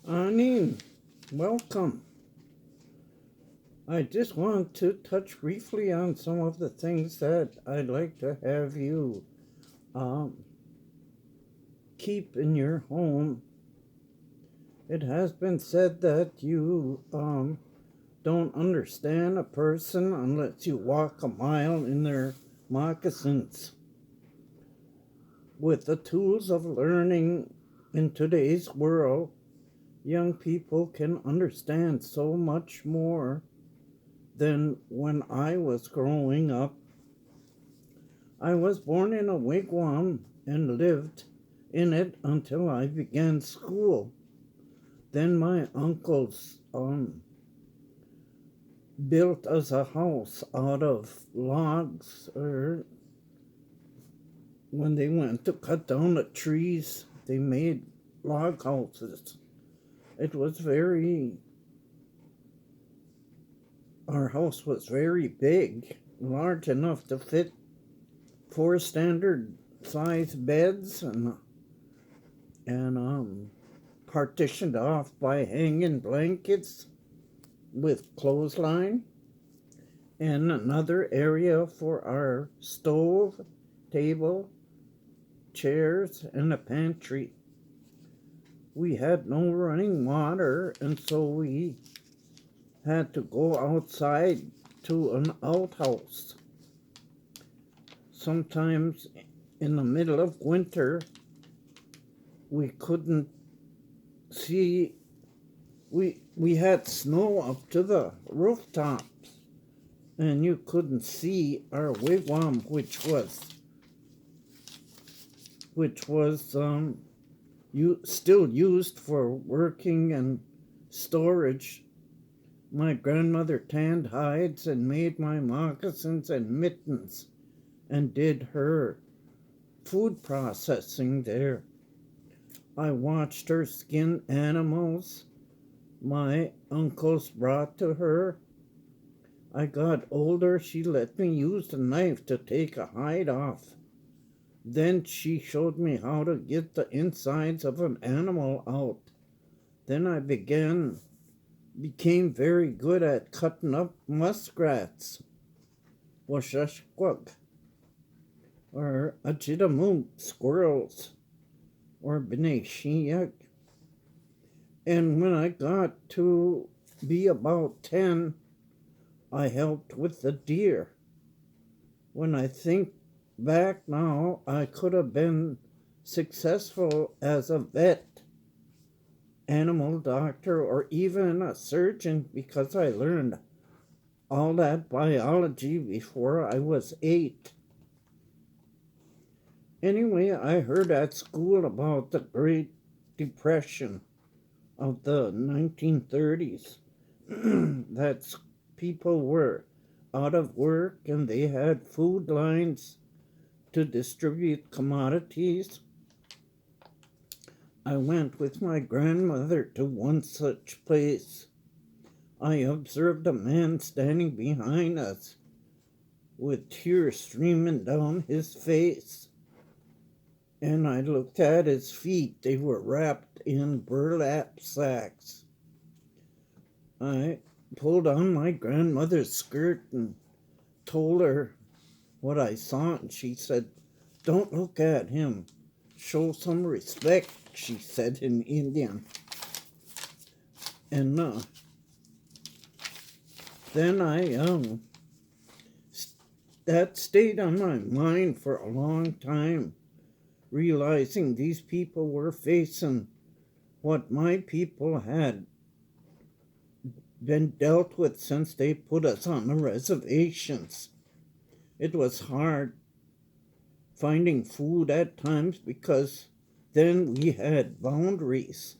Anine, welcome. I just want to touch briefly on some of the things that I'd like to have you um, keep in your home. It has been said that you don't understand a person unless you walk a mile in their moccasins. With the tools of learning in today's world, young people can understand so much more than when I was growing up. I was born in a wigwam and lived in it until I began school. Then my uncles built us a house out of logs, or when they went to cut down the trees, they made log houses. It was our house was very big, large enough to fit four standard size beds and partitioned off by hanging blankets with clothesline, and another area for our stove, table, chairs, and a pantry. We had no running water, and so we had to go outside to an outhouse. Sometimes in the middle of winter, we couldn't see. We had snow up to the rooftops, and you couldn't see our wigwam, which was still used for working and storage. My grandmother tanned hides and made my moccasins and mittens, and did her food processing there. I watched her skin animals my uncles brought to her. I got older, she let me use the knife to take a hide off. Then she showed me how to get the insides of an animal out. Then I became very good at cutting up muskrats, washashquak, or achidamook squirrels, or B'nai. And when I got to be about 10, I helped with the deer. When I think back now, I could have been successful as a vet, animal doctor, or even a surgeon because I learned all that biology before I was 8. Anyway, I heard at school about the Great Depression of the 1930s. That people were out of work and they had food lines to distribute commodities. I went with my grandmother to one such place. I observed a man standing behind us with tears streaming down his face. And I looked at his feet. They were wrapped in burlap sacks. I pulled on my grandmother's skirt and told her what I saw, and she said, "Don't look at him. Show some respect," she said in Indian. And then that stayed on my mind for a long time, realizing these people were facing what my people had been dealt with since they put us on the reservations. It was hard finding food at times because then we had boundaries.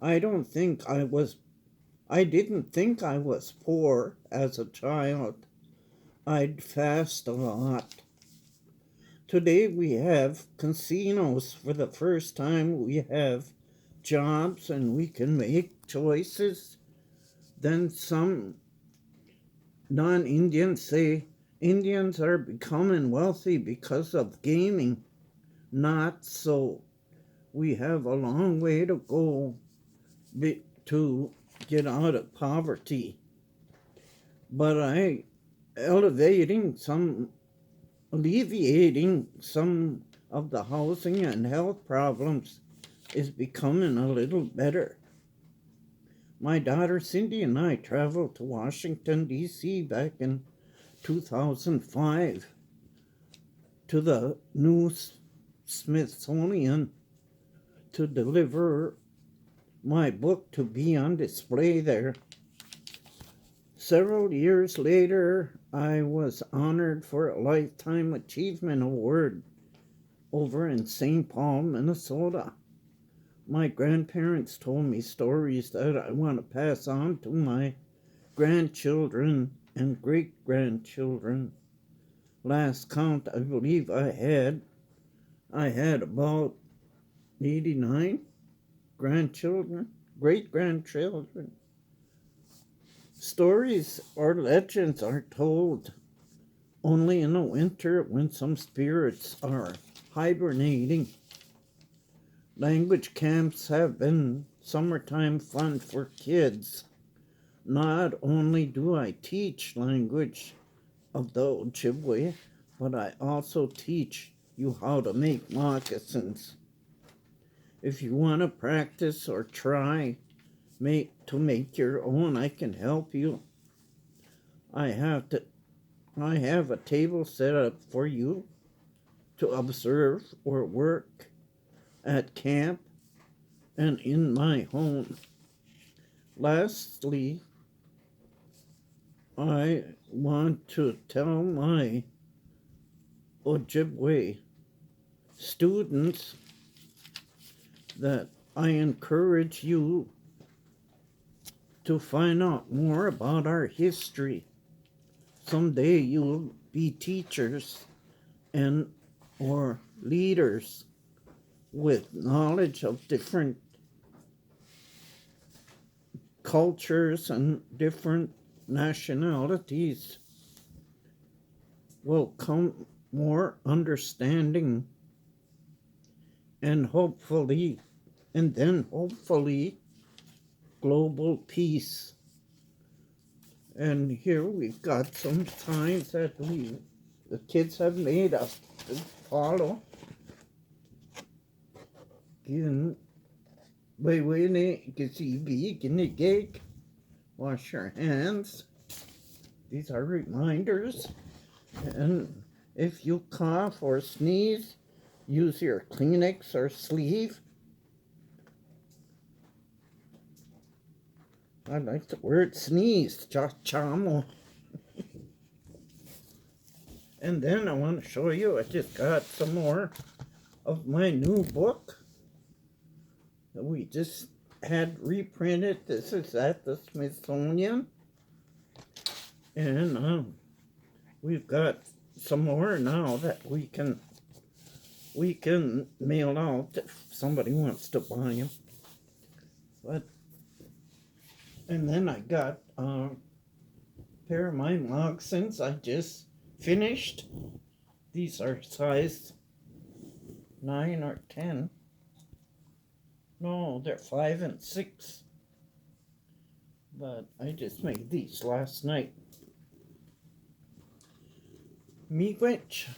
I don't think I didn't think I was poor as a child. I'd fast a lot. Today we have casinos for the first time. We have jobs and we can make choices. Then some non Indians say Indians are becoming wealthy because of gaming. Not so. We have a long way to go to get out of poverty. But alleviating some of the housing and health problems is becoming a little better. My daughter Cindy and I traveled to Washington, D.C. back in 2005 to the new Smithsonian to deliver my book to be on display there. Several years later, I was honored for a Lifetime Achievement Award over in St. Paul, Minnesota. My grandparents told me stories that I want to pass on to my grandchildren and great-grandchildren. Last count, I believe I had about 89 grandchildren, great-grandchildren. Stories or legends are told only in the winter when some spirits are hibernating. Language camps have been summertime fun for kids. Not only do I teach language of the Ojibwe, but I also teach you how to make moccasins. If you want to practice or try to make your own, I can help you. I have a table set up for you to observe or work at camp and in my home. Lastly, I want to tell my Ojibwe students that I encourage you to find out more about our history. Someday you'll be teachers and or leaders with knowledge of different cultures and different nationalities. Will come more understanding and hopefully global peace. And here we've got some signs that the kids have made us to follow. Wash your hands. These are reminders. And if you cough or sneeze, use your Kleenex or sleeve. I like the word sneeze, chamo. And then I want to show you, I just got some more of my new book that we just had reprinted. This is at the Smithsonian. And we've got some more now that we can mail out if somebody wants to buy them. And then I got a pair of my moccasins I just finished. These are size 9 or 10. No, they're 5 and 6. But I just made these last night. Miigwech.